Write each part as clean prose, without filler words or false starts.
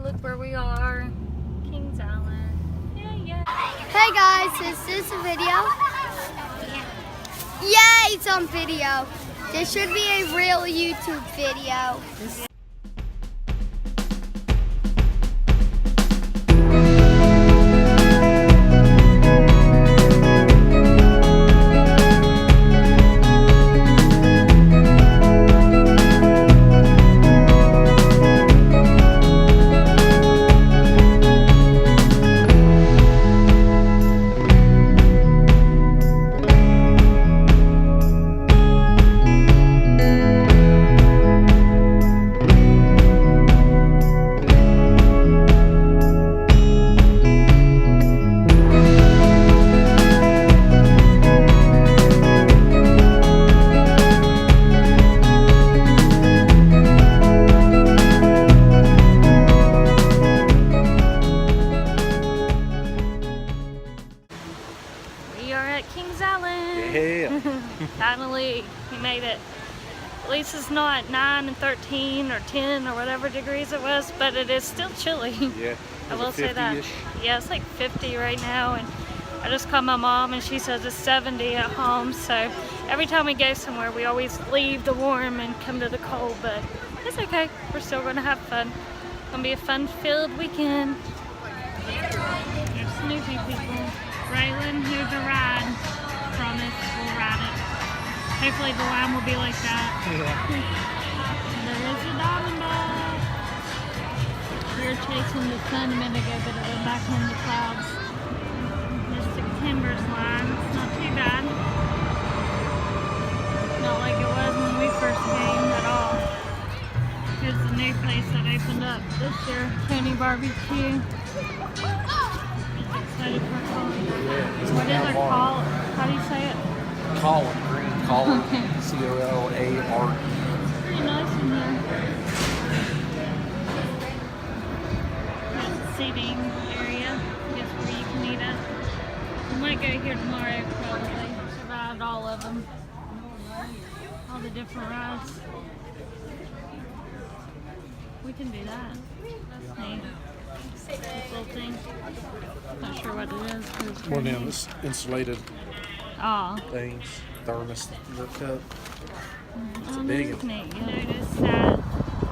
look where we are. Kings Island. Yeah. Hey guys, is this a video? Yeah, it's on video. This should be a real YouTube video. Finally, we made it. At least it's not 9 and 13 or 10 or whatever degrees it was, but it is still chilly. Yeah, I will say that. Yeah, it's like 50 right now, and I just called my mom and she says it's 70 at home. So every time we go somewhere, we always leave the warm and come to the cold, but it's okay. We're still going to have fun. It's going to be a fun-filled weekend. There's Snoopy people. Raylan, here's a ride. Promise we'll ride it. Hopefully the line will be like that. Yeah. There is a diamond bug. We were chasing the sun a minute ago, but it went back in the clouds. Mystic Timbers line. It's not too bad. Not like it was when we first came at all. Here's the new place that opened up this year, Tony Barbecue. Excited for Colin. What is it called? How do you say it? Colin, green Colin, C-O-L-A-R. Pretty nice in here. There's a seating area, I guess, where you can eat at. We might go here tomorrow, probably. Survived all of them. All the different rides. We can do that. That's neat. This little thing. Not sure what it is. One of them is insulated things. Thermos cup. It's a big one. Neat. You notice that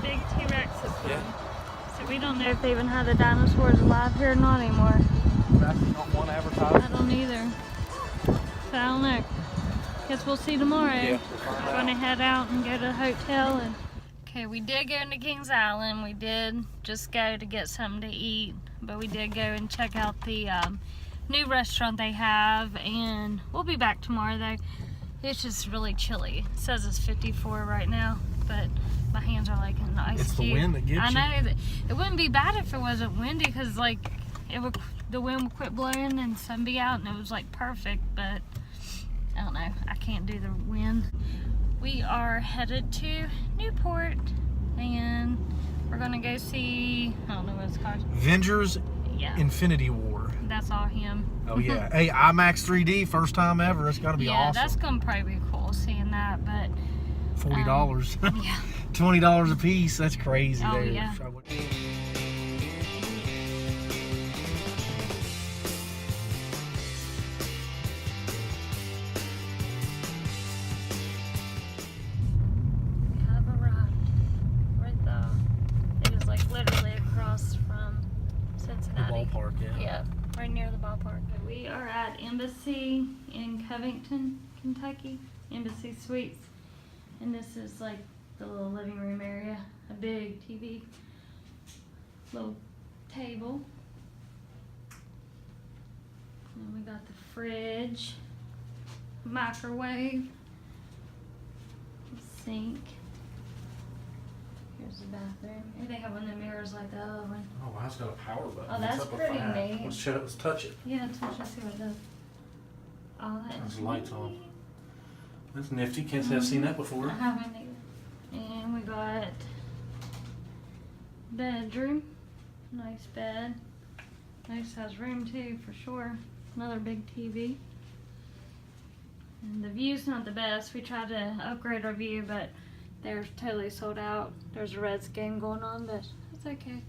big T-Rex is gone. Yeah. So we don't know if they even have the dinosaurs alive here or not anymore. That's not one advertised. I don't either. So I don't know. Guess we'll see tomorrow. Yeah, We're gonna head out and go to the hotel. And okay, we did go into Kings Island. We did just go to get something to eat, but we did go and check out the new restaurant they have, and we'll be back tomorrow though. It's just really chilly. It says it's 54 right now, but my hands are like in the ice It's cube. the wind that gets you. I know that it wouldn't be bad if it wasn't windy, because like the wind would quit blowing and sun be out and it was like perfect, but I don't know, I can't do the wind. We are headed to Newport and we're gonna go see, I don't know what it's called. Avengers Infinity War. That's all him. Oh yeah. Hey, IMAX 3D, first time ever. It's gotta be awesome. Yeah, that's gonna probably be cool seeing that, but $40. yeah. $20 a piece. That's crazy. Oh, there. yeah. Literally across from Cincinnati. The ballpark, yeah. Yeah, right near the ballpark. We are at Embassy in Covington, Kentucky. Embassy Suites. And this is like the little living room area. A big TV. Little table. And we got the fridge. Microwave. Sink. Here's the bathroom. Maybe they have one of the mirrors like the other one. Oh, wow, it's got a power button. Oh, that's pretty neat. Let's touch it. Yeah, let's see what it does. Oh, There's lights on. That's nifty. Can't say I've seen that before. I haven't either. And we got bedroom. Nice bed. Nice size room too, for sure. Another big TV. And the view's not the best. We tried to upgrade our view, but they're totally sold out. There's a Reds game going on, but it's okay.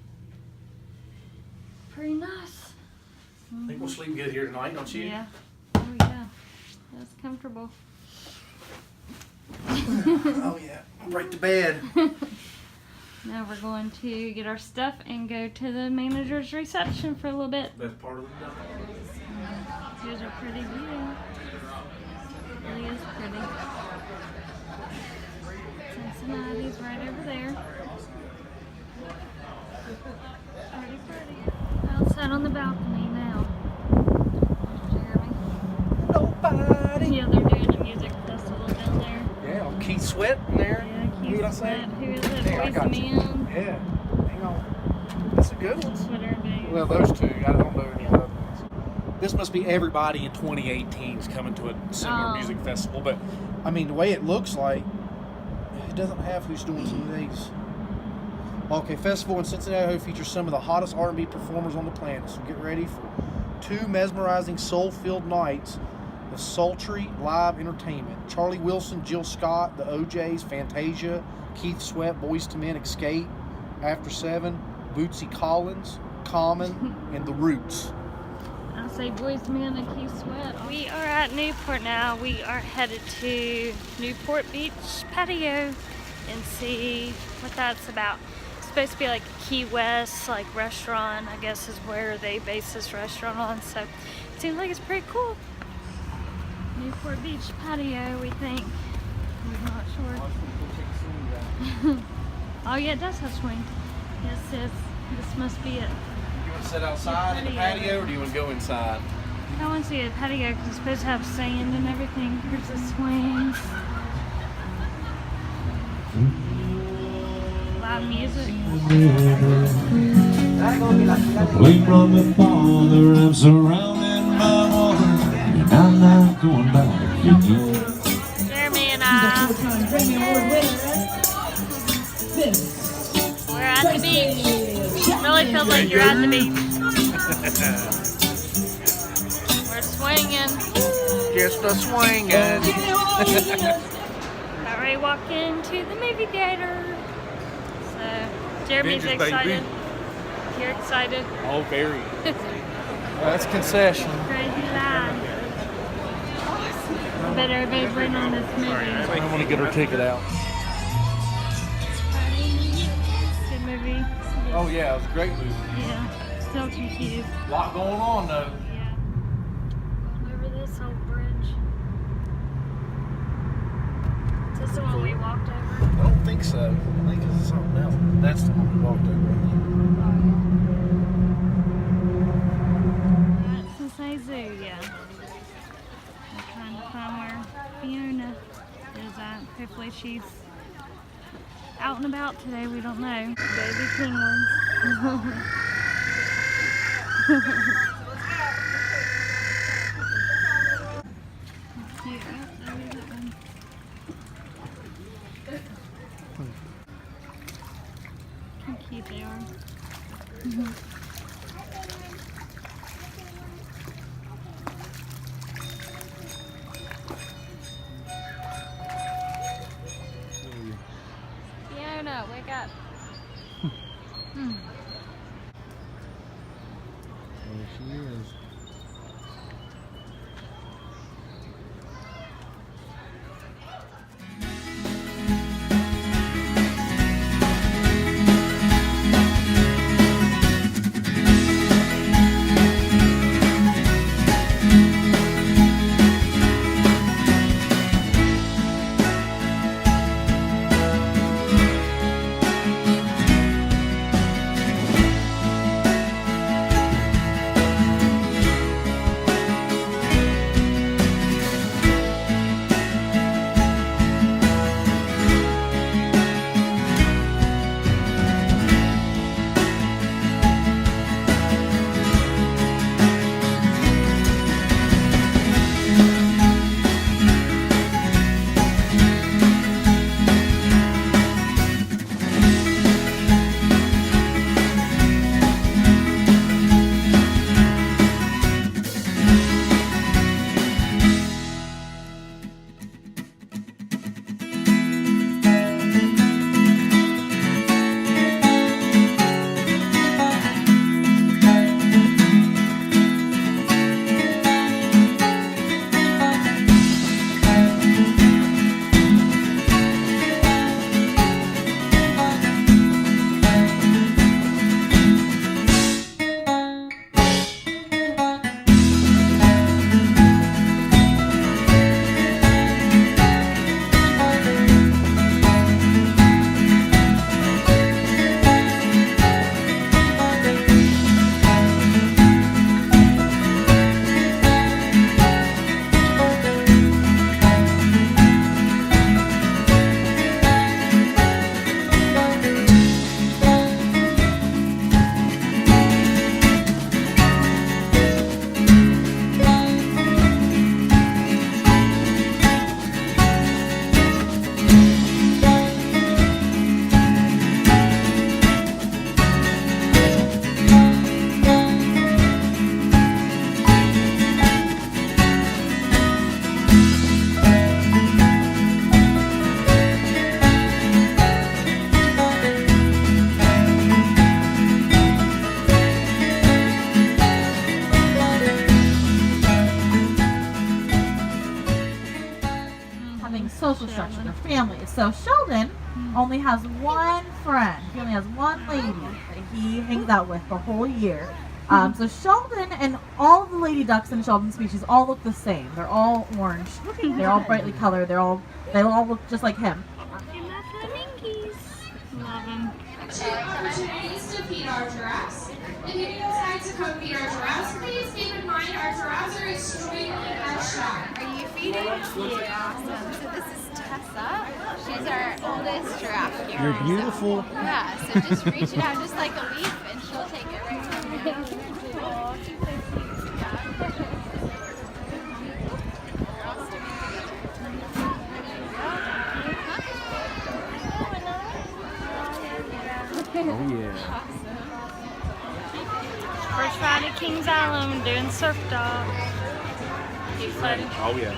pretty nice. I think we'll sleep good here tonight, don't you? Yeah. Oh yeah. That's comfortable. Oh yeah. Break the bed. Now we're going to get our stuff and go to the manager's reception for a little bit. Best part of the day. Here's a pretty view. It really is pretty. Cincinnati's right over there. Pretty pretty. Outside on the balcony now. Jeremy. Nobody. Yeah, they're doing a music festival down there. Yeah, Keith Sweat in there. Yeah, Keith Who did I say? Sweat. Who is it? Yeah, I Boys got to you. Men. Yeah. Hang on. That's a good one. Twitter name. Well, those two. I don't know any other ones. This must be everybody in 2018 is coming to a similar music festival. But, I mean, the way it looks like, it doesn't have who's doing some of these. Okay, festival in Cincinnati features some of the hottest R&B performers on the planet. So get ready for 2 mesmerizing soul-filled nights of sultry live entertainment. Charlie Wilson, Jill Scott, the OJs, Fantasia, Keith Sweat, Boys to Men, Escape, After 7, Bootsy Collins, Common, and The Roots. I'll say Boys to Men and Keith Sweat. We are at Newport now. We are headed to Newport Beach Patio and see what that's about. It's supposed to be like a Key West like restaurant, I guess is where they base this restaurant on. So it seems like it's pretty cool. Newport Beach Patio, we think. We're not sure. Oh yeah, it does have swing. Yes, this must be it. You want to sit outside in the patio or do you want to go inside? I want to see a patio because it's supposed to have sand and everything. Here's the swing. Loud music. Away from the father, I'm surrounded by water, and I'm not going back again. Jeremy and I. We're at the beach. It really feels like you're at the beach. We're swinging. Just a swinging. Already walked into the movie theater. So Jeremy's Avengers, excited. baby. You're excited. Oh, very. That's concession. Crazy line. I bet everybody's waiting on this movie. I want to get her ticket out. Good movie. Oh yeah, it was a great movie. Yeah. Still confused. A lot going on though. Yeah. Over this old bridge. Is this the one we walked over? I don't think so. I think it's something else. That's the one we walked over. That's Cincinnati Zoo, yeah. We're trying to find where Fiona is at. Hopefully she's out and about today, we don't know. Baby penguins. Cute. Oh, there is that one. How cute they are. Fiona, wake up. There she is. So Sheldon only has one friend. He only has one lady that he hangs out with the whole year. So Sheldon and all the lady ducks in Sheldon's species all look the same. They're all orange. They're all brightly colored. They all look just like him. And my flamingos. Love them. Opportunities to feed our giraffes. If you decide to come feed our giraffes, please keep in mind our giraffes are extremely shy. Are you feeding? Yeah. Awesome. So this is Tessa. She's our oldest giraffe here. You're beautiful. So, yeah, so just reach it out just like a leaf and she'll take it right from you. Oh, she's so cute. Yeah. Oh yeah. First ride at Kings Island, doing surf dog. Excited. Oh yeah.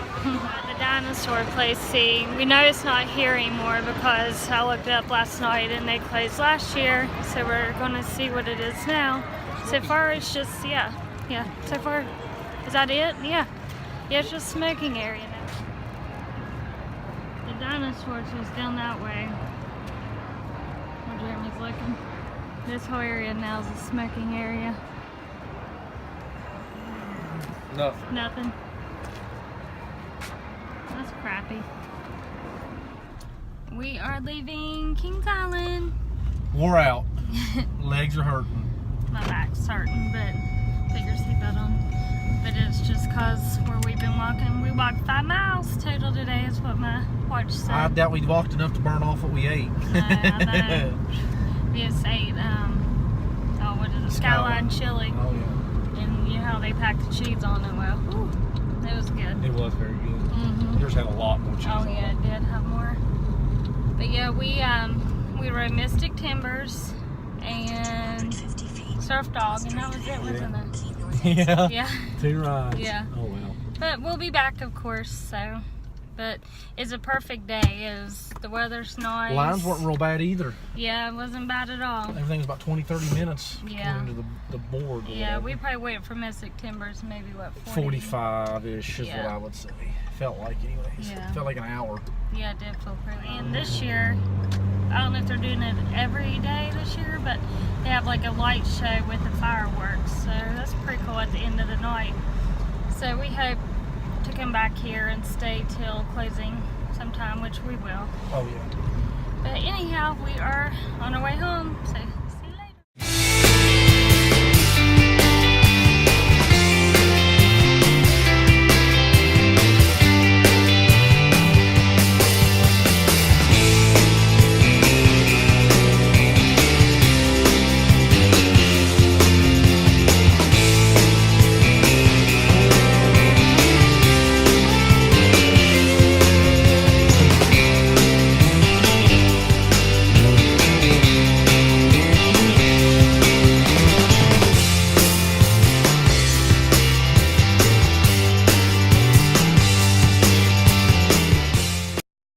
The dinosaur place, see, we know it's not here anymore because I looked it up last night and they closed last year, so we're gonna see what it is now. So far it's just, yeah, so far, is that it? Yeah, it's just smoking area now. The dinosaurs was down that way. Where Jeremy's looking. This whole area now is a smoking area. Nothing. Nothing. That's crappy. We are leaving Kings Island. Wore out. Legs are hurting. My back's hurting, but put your seatbelt on. But it's just cause where we've been walking. We walked 5 miles total today is what my watch said. I doubt we walked enough to burn off what we ate. I know. We just ate, what is it? Skyline chili. Oh yeah. And you know how they pack the cheese on it. Well, whew, it was good. It was very good. Mm-hmm. Yours had a lot more cheese Oh on yeah, it. it did have more. But yeah, we rode Mystic Timbers and Surf Dog, and that was it, wasn't it? Yeah. Yeah. 2 rides. Yeah. Oh well. But we'll be back, of course. So, but it's a perfect day. The weather's nice. Lines weren't real bad either. Yeah, it wasn't bad at all. Everything's about 20-30 minutes Yeah. according to the board. or Yeah, whatever. we probably waited for Mystic Timbers maybe what 45-ish is Yeah. what I would say. Felt like anyways. Yeah. Felt like an hour. Yeah, it did feel pretty. And this year, I don't know if they're doing it every day this year, but they have like a light show with the fireworks. So that's pretty cool at the end of the night. So we hope to come back here and stay till closing sometime, which we will. Oh yeah. But anyhow, we are on our way home. So